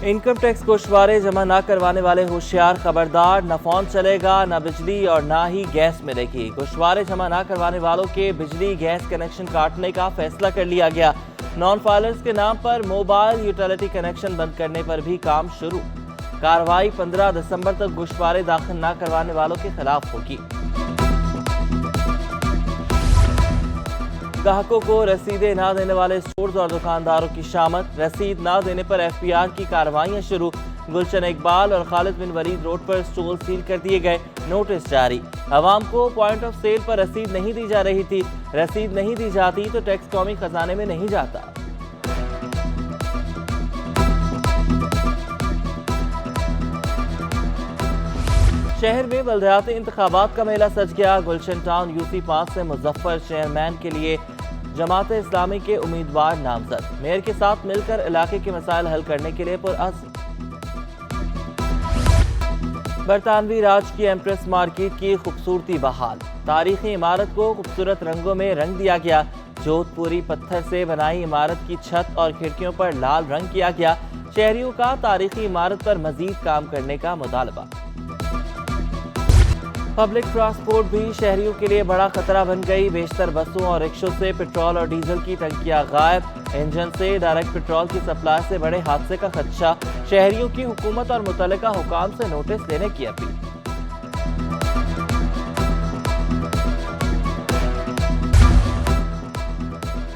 Income tax गोशवारे जमा न करवाने वाले होशियार खबरदार, न फोन चलेगा, न बिजली और न ही गैस मिलेगी। गोशवारे जमा न करवाने वालों के बिजली गैस कनेक्शन काटने का फैसला कर लिया गया। नॉन फाइलर्स के नाम पर मोबाइल यूटिलिटी कनेक्शन बंद करने पर भी काम शुरू। कार्रवाई 15 दिसंबर तक गोशवारे दाखिल न करवाने वालों के खिलाफ होगी। ग्राहकों को रसीदें न देने वाले स्टोर्स और दुकानदारों की शामत। रसीद न देने पर एफपीआर की कार्रवाइयां शुरू। गुलशन इकबाल और खालिद बिन वलीद रोड पर स्टॉल सील कर दिए गए, नोटिस जारी। आवाम को पॉइंट ऑफ सेल पर रसीद नहीं दी जा रही थी। रसीद नहीं दी जाती तो टैक्स कौमी खजाने में नहीं जाता। शहर में बल्दियाती इंतखाबात का मेला सज गया। गुलशन टाउन यूसी 5 से मुजफ्फर चेयरमैन के लिए जमात इस्लामी के उम्मीदवार नामजद। मेयर के साथ मिलकर इलाके के मसाइल हल करने के लिए पुरअज़्म। बरतानवी राज की एम्प्रेस मार्केट की खूबसूरती बहाल। तारीखी इमारत को खूबसूरत रंगों में रंग दिया गया। जोधपुरी पत्थर से बनाई इमारत की छत और खिड़कियों पर लाल रंग किया गया। शहरियों का तारीखी इमारत पर मजीद काम करने का मुतालबा। पब्लिक ट्रांसपोर्ट भी शहरियों के लिए बड़ा खतरा बन गई। बेशतर बसों और रिक्शों से पेट्रोल और डीजल की टंकियां गायब। इंजन से डायरेक्ट पेट्रोल की सप्लाई से बड़े हादसे का खदशा। शहरियों की हुकूमत और मुतल्लिका हुकाम से नोटिस लेने की अपील।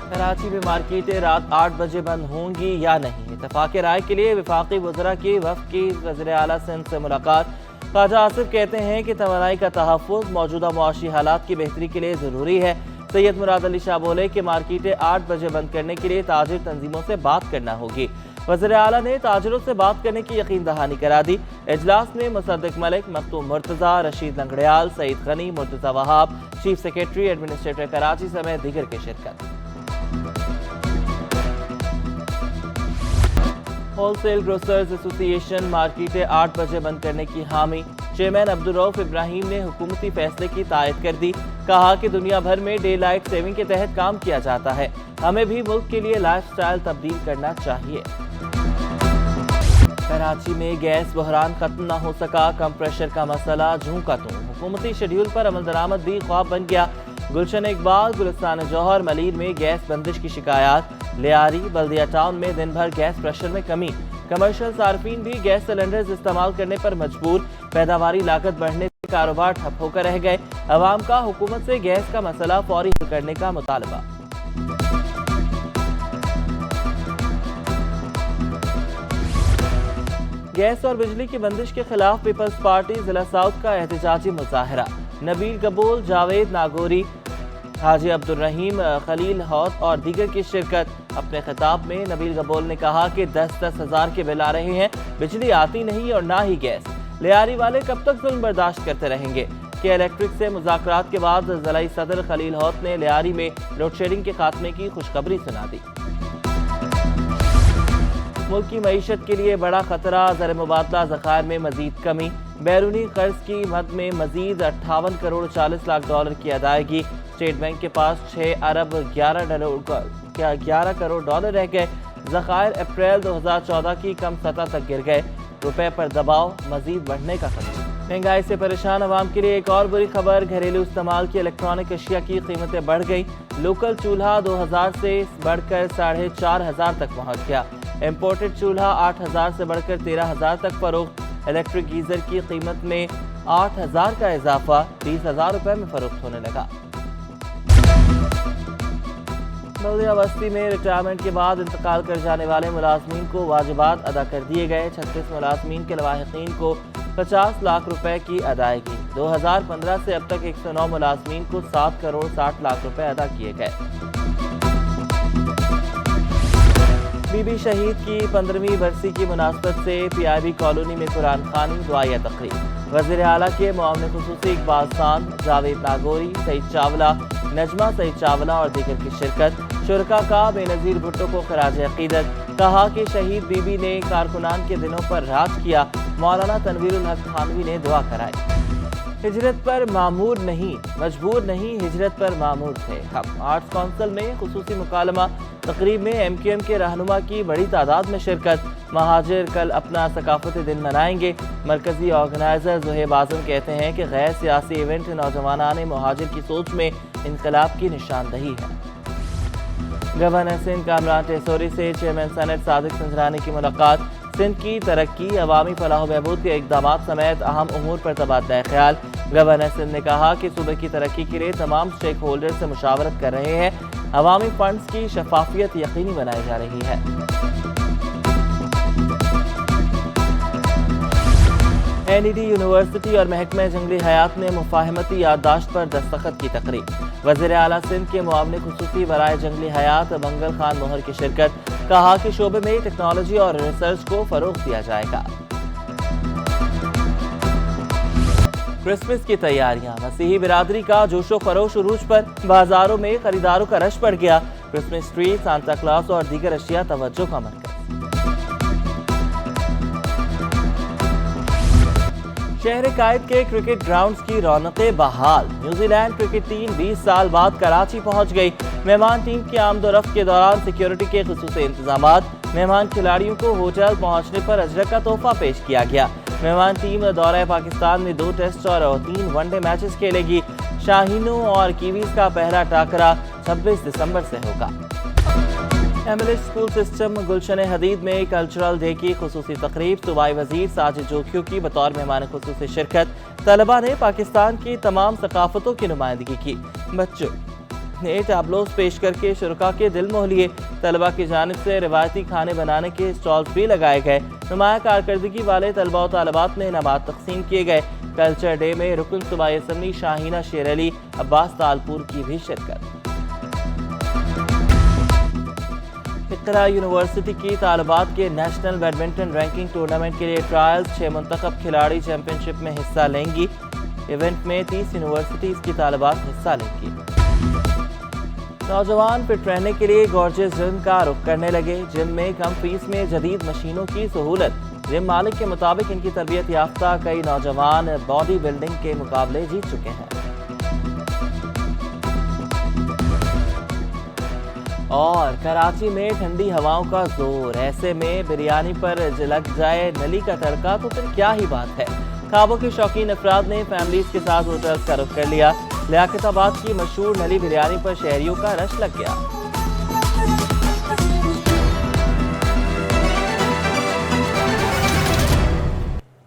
कराची में मार्केटें रात 8 बजे बंद होंगी या नहीं। इत्तफाक़ राय के लिए वफाकी वज़रा की वफ़द की वज़ीर आला सिंध से मुलाकात। ख्वाजा आसिफ कहते हैं कि तवानाई का तहफ़्फ़ुज़ मौजूदा मुआशी हालात की बेहतरी के लिए ज़रूरी है। सैयद मुराद अली शाह बोले कि मार्केटें 8 बजे बंद करने के लिए ताजिर तंजीमों से बात करना होगी। वज़ीर आला ने ताजिरों से बात करने की यकीन दहानी करा दी। इजलास में Musaddiq Malik, Makhdoom Murtaza, Rashid Langrial, Saeed Ghani, Murtaza Wahab, chief secretary administrator Karachi समेत दीगर की शिरकत। होलसेल ग्रोसर्स एसोसिएशन मार्केटें 8 बजे बंद करने की हामी। चेयरमैन अब्दुल रऊफ इब्राहिम ने हुकूमती फैसले की तायद कर दी। कहा कि दुनिया भर में डे लाइट सेविंग के तहत काम किया जाता है। हमें भी मुल्क के लिए लाइफस्टाइल तब्दील करना चाहिए। कराची में गैस बहरान खत्म न हो सका। कम प्रेशर का मसला जूं का तूं। हुकूमती शेड्यूल पर अमल दरामद भी ख्वाब बन गया। गुलशन इकबाल, गुलिस्तान जौहर, मलीर में गैस बंदिश की शिकायत। लियारी, बल्दिया टाउन में दिन भर गैस प्रेशर में कमी। कमर्शियल सार्फिन भी गैस सिलेंडर्स इस्तेमाल करने पर मजबूर। पैदावारी लागत बढ़ने से कारोबार ठप होकर रह गए। अवाम का हुकूमत से गैस का मसला फौरी हल करने का मुतालबा। गैस और बिजली की बंदिश के खिलाफ पीपल्स पार्टी जिला साउथ का एहतजाजी मुजाहरा। नबील कबूल, जावेद नागौरी, हाजी अब्दुल रहीम, खलील हौत और दीगर की शिरकत। अपने खिताब में नबील कबूल ने कहा कि 10-10 हज़ार के बिल आ रहे हैं, बिजली आती नहीं और ना ही गैस। लियारी वाले कब तक जुल्म बर्दाश्त करते रहेंगे। के इलेक्ट्रिक से मुज़ाकरात के बाद ज़िलाई सदर खलील हौत ने लियारी में लोड शेडिंग के खात्मे की खुशखबरी सुना दी। मुल्क की मईशत के लिए बड़ा खतरा। ज़र मुबादला ज़खायर में मजीद कमी। बैरूनी कर्ज की मद में मजीद 58 करोड़ 40 लाख डॉलर की अदायगी। स्टेट बैंक के पास 6 अरब 11 करोड़ डॉलर रह गए। ज़खायर अप्रैल 2014 की कम सतह तक गिर गए। रुपए पर दबाव मजीद बढ़ने का खतरा। महंगाई से परेशान अवाम के लिए एक और बुरी खबर। घरेलू इस्तेमाल की इलेक्ट्रॉनिक अशिया की कीमतें बढ़ गई। लोकल चूल्हा 2000 से बढ़कर 4500 तक पहुँच गया। इम्पोर्टेड चूल्हा 8000 से बढ़कर 13000 तक फरोख्त। इलेक्ट्रिक गीजर की कीमत में 8000 का इजाफा 30,000 रुपए में फरोख्त होने लगा। बल्दिया बस्ती में रिटायरमेंट के बाद इंतकाल कर जाने वाले मुलाजमीन को वाजिबात अदा कर दिए गए। 36 मुलाजमीन के लवाहिकीन को 50 लाख रुपए की अदायगी। 2015 से अब तक 109 मुलाजमीन को 7 करोड़ 60 लाख रुपए अदा किए गए। बीबी शहीद की 15वीं बरसी की मुनासबत से PIB कॉलोनी में कुरान खानी दुआया तकरीब। वज़ीर आला के मुआविन खुसूसी इकबाल खान, जावेद नागौरी, सईद चावला, नजमा सईद चावला और दीगर की शिरकत। शुरका का बेनज़ीर भुट्टो को खराज अकीदत। कहा कि शहीद बीबी ने कारकुनान के दिनों पर राज किया। मौलाना तनवीरुल हक थानवी ने दुआ कराई। ہجرت پر معمور نہیں، مجبور نہیں، ہجرت پر معمور تھے ہم۔ آرٹس کونسل میں خصوصی مکالمہ تقریب میں ایم کیو ایم کے رہنما کی بڑی تعداد میں شرکت۔ مہاجر کل اپنا ثقافتی دن منائیں گے۔ مرکزی آرگنائزر زہیب اعظم کہتے ہیں کہ غیر سیاسی ایونٹ نوجوانان مہاجر کی سوچ میں انقلاب کی نشاندہی ہے۔ گورنر سندھ کامران ٹیسوری سے چیئرمین سینٹ صادق سنجرانی کی ملاقات۔ سندھ کی ترقی، عوامی فلاح و بہبود کے اقدامات سمیت اہم امور پر تبادلہ خیال۔ گورنر سندھ نے کہا کہ صوبے کی ترقی کے لیے تمام سٹیک ہولڈر سے مشاورت کر رہے ہیں۔ عوامی فنڈز کی شفافیت یقینی بنائی جا رہی ہے۔ این ای ڈی یونیورسٹی اور محکمہ جنگلی حیات میں مفاہمتی یادداشت پر دستخط کی تقریب۔ وزیر اعلیٰ سندھ کے معاون خصوصی برائے جنگلی حیات منگل خان موہر کی شرکت۔ کہا کہ شعبے میں ٹیکنالوجی اور ریسرچ کو فروغ دیا جائے گا۔ کرسمس کی تیاریاں، مسیحی برادری کا جوش و خروش عروج پر۔ بازاروں میں خریداروں کا رش بڑھ گیا۔ کرسمس ٹری، سانتا کلاس اور دیگر اشیاء توجہ کا مرکز۔ شہر قائد کے کرکٹ گراؤنڈز کی رونقیں بحال۔ نیوزی لینڈ کرکٹ ٹیم 20 سال بعد کراچی پہنچ گئی۔ مہمان ٹیم کی آمد و رفت کے دوران سیکیورٹی کے خصوصی انتظامات۔ مہمان کھلاڑیوں کو ہوٹل پہنچنے پر اجرک کا تحفہ پیش کیا گیا۔ مہمان ٹیم دورہ پاکستان میں 2 ٹیسٹ اور 3 ون ڈے میچز کھیلے گی۔ شاہینوں اور کیویز کا پہلا ٹاکرا 26 دسمبر سے ہوگا۔ M L S school system Gulshan Hadeed میں کلچرل ڈے کی خصوصی تقریب۔ صوبائی وزیر ساجد جوکھیو کی بطور مہمان خصوصی شرکت۔ طلبہ نے پاکستان کی تمام ثقافتوں کی نمائندگی کی۔ بچوں نے ٹیبلوز پیش کر کے شرکاء کے دل موہ لیے۔ طلبہ کی جانب سے روایتی کھانے بنانے کے اسٹالز بھی لگائے گئے۔ نمایاں کارکردگی والے طلبہ و طالبات میں انعامات تقسیم کیے گئے۔ کلچر ڈے میں رکن صوبائی اسمبلی شاہینہ شیر علی عباس تالپور کی بھی شرکت۔ اقرا یونیورسٹی کی طالبات کے نیشنل بیڈمنٹن رینکنگ ٹورنامنٹ کے لیے ٹرائلز۔ 6 منتخب کھلاڑی چیمپئن شپ میں حصہ لیں گی۔ ایونٹ میں 30 یونیورسٹیز کی طالبات حصہ لیں گی۔ نوجوان فٹ رہنے کے لیے گارجس جم کا رخ کرنے لگے۔ جم میں کم فیس میں جدید مشینوں کی سہولت۔ جم مالک کے مطابق ان کی تربیت یافتہ کئی نوجوان باڈی بلڈنگ کے مقابلے جیت چکے ہیں۔ اور کراچی میں ٹھنڈی ہواؤں کا زور، ایسے میں بریانی پر لگ جائے نلی کا تڑکا تو پھر کیا ہی بات ہے۔ خوابوں کے شوقین افراد نے فیملیز کے ساتھ ہوٹلز کا رخ کر لیا۔ لیاقت آباد کی مشہور نلی بریانی پر شہریوں کا رش لگ گیا۔